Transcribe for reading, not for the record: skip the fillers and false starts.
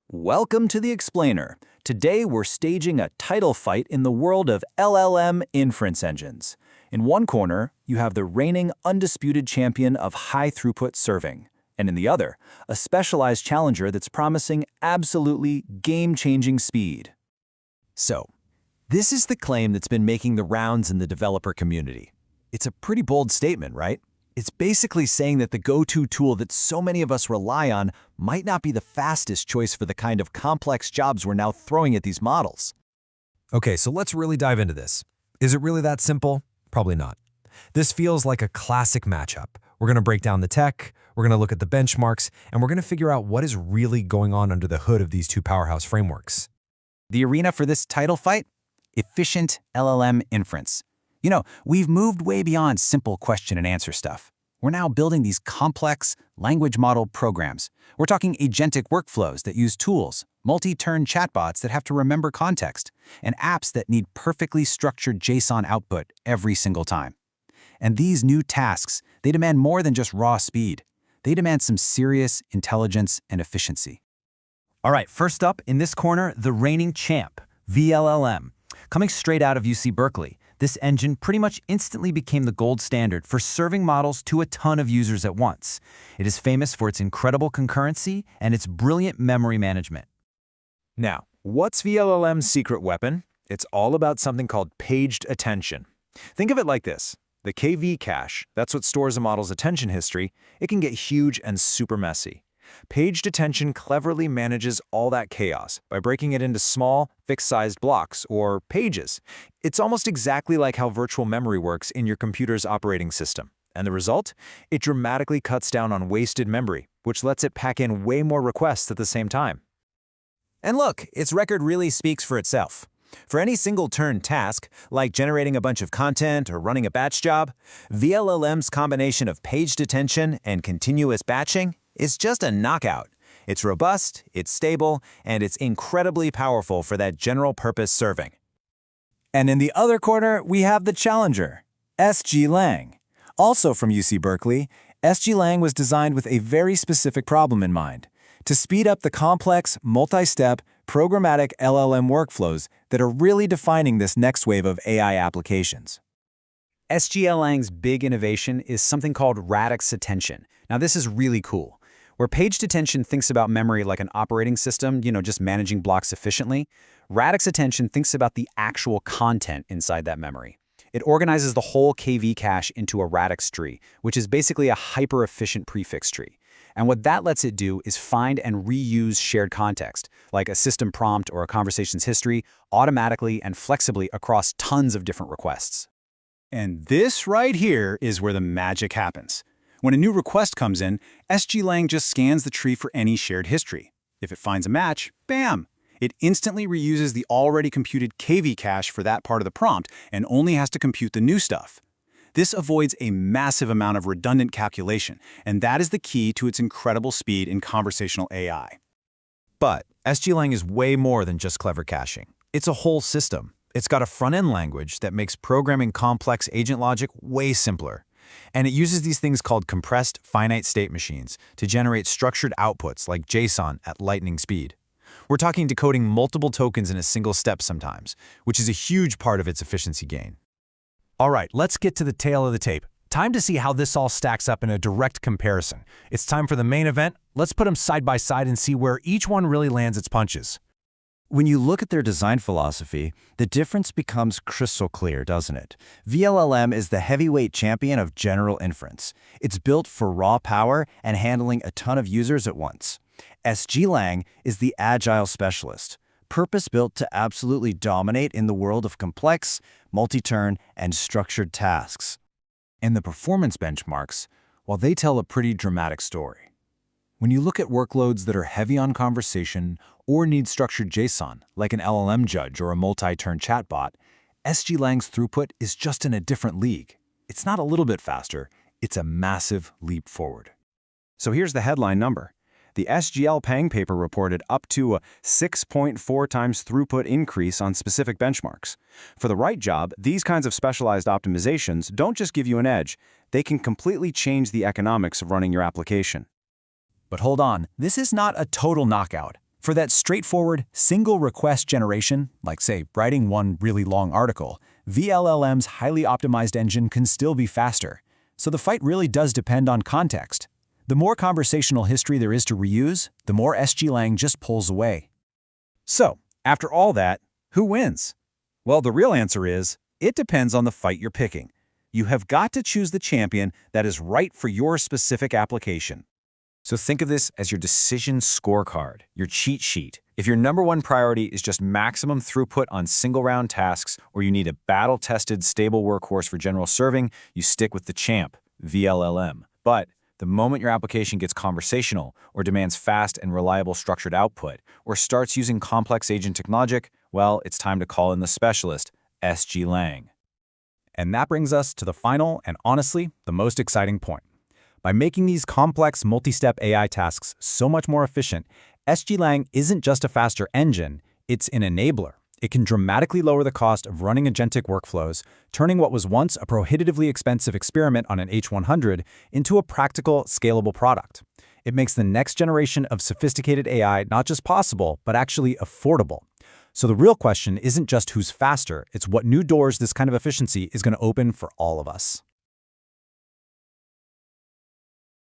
Welcome to the Explainer. Today we're staging a title fight in the world of LLM inference engines. In one corner, you have the reigning undisputed champion of high-throughput serving, and in the other, a specialized challenger that's promising absolutely game-changing speed. So, this is the claim that's been making the rounds in the developer community. It's a pretty bold statement, right? It's basically saying that the go-to tool that so many of us rely on might not be the fastest choice for the kind of complex jobs we're now throwing at these models. Okay, so let's really dive into this. Is it really that simple? Probably not. This feels like a classic matchup. We're going to break down the tech, we're going to look at the benchmarks, and we're going to figure out what is really going on under the hood of these two powerhouse frameworks. The arena for this title fight? Efficient LLM inference. You know, we've moved way beyond simple question and answer stuff. We're now building these complex language model programs. We're talking agentic workflows that use tools, multi-turn chatbots that have to remember context, and apps that need perfectly structured JSON output every single time. And these new tasks, they demand more than just raw speed. They demand some serious intelligence and efficiency. All right, first up in this corner, the reigning champ, vLLM. Coming straight out of UC Berkeley, this engine pretty much instantly became the gold standard for serving models to a ton of users at once. It is famous for its incredible concurrency and its brilliant memory management. Now, what's vLLM's secret weapon? It's all about something called PagedAttention. Think of it like this. The KV cache, that's what stores a model's attention history, it can get huge and super messy. PagedAttention cleverly manages all that chaos by breaking it into small, fixed-sized blocks, or pages. It's almost exactly like how virtual memory works in your computer's operating system. And the result? It dramatically cuts down on wasted memory, which lets it pack in way more requests at the same time. And look, its record really speaks for itself. For any single-turn task, like generating a bunch of content or running a batch job, vLLM's combination of PagedAttention and continuous batching is just a knockout. It's robust, it's stable, and it's incredibly powerful for that general-purpose serving. And in the other corner, we have the challenger, SGLang. Also from UC Berkeley, SGLang was designed with a very specific problem in mind: to speed up the complex, multi-step, programmatic LLM workflows that are really defining this next wave of AI applications. SGLang's big innovation is something called RadixAttention. Now, this is really cool. Where PagedAttention thinks about memory like an operating system, just managing blocks efficiently, RadixAttention thinks about the actual content inside that memory. It organizes the whole KV cache into a radix tree, which is basically a hyper-efficient prefix tree. And what that lets it do is find and reuse shared context, like a system prompt or a conversation's history, automatically and flexibly across tons of different requests. And this right here is where the magic happens. When a new request comes in, SGLang just scans the tree for any shared history. If it finds a match, bam! It instantly reuses the already computed KV cache for that part of the prompt and only has to compute the new stuff. This avoids a massive amount of redundant calculation, and that is the key to its incredible speed in conversational AI. But SGLang is way more than just clever caching. It's a whole system. It's got a front-end language that makes programming complex agent logic way simpler. And it uses these things called compressed finite state machines to generate structured outputs like JSON at lightning speed. We're talking decoding multiple tokens in a single step sometimes, which is a huge part of its efficiency gain. All right, let's get to the tail of the tape. Time to see how this all stacks up in a direct comparison. It's time for the main event. Let's put them side by side and see where each one really lands its punches. When you look at their design philosophy, the difference becomes crystal clear, doesn't it? vLLM is the heavyweight champion of general inference. It's built for raw power and handling a ton of users at once. SGLang is the agile specialist, purpose-built to absolutely dominate in the world of complex, multi-turn, and structured tasks. And the performance benchmarks, well, they tell a pretty dramatic story. When you look at workloads that are heavy on conversation or need structured JSON, like an LLM judge or a multi-turn chatbot, SGLang's throughput is just in a different league. It's not a little bit faster, it's a massive leap forward. So here's the headline number. The SGLang paper reported up to a 6.4 times throughput increase on specific benchmarks. For the right job, these kinds of specialized optimizations don't just give you an edge, they can completely change the economics of running your application. But hold on, this is not a total knockout. For that straightforward, single request generation, like say, writing one really long article, vLLM's highly optimized engine can still be faster. So the fight really does depend on context. The more conversational history there is to reuse, the more SGLang just pulls away. So, after all that, who wins? Well, the real answer is, it depends on the fight you're picking. You have got to choose the champion that is right for your specific application. So think of this as your decision scorecard, your cheat sheet. If your #1 priority is just maximum throughput on single-round tasks, or you need a battle-tested, stable workhorse for general serving, you stick with the champ, vLLM. But the moment your application gets conversational, or demands fast and reliable structured output, or starts using complex agentic logic, well, it's time to call in the specialist, SGLang. And that brings us to the final and honestly, the most exciting point. By making these complex multi-step AI tasks so much more efficient, SGLang isn't just a faster engine, it's an enabler. It can dramatically lower the cost of running agentic workflows, turning what was once a prohibitively expensive experiment on an H100 into a practical, scalable product. It makes the next generation of sophisticated AI not just possible, but actually affordable. So the real question isn't just who's faster, it's what new doors this kind of efficiency is going to open for all of us.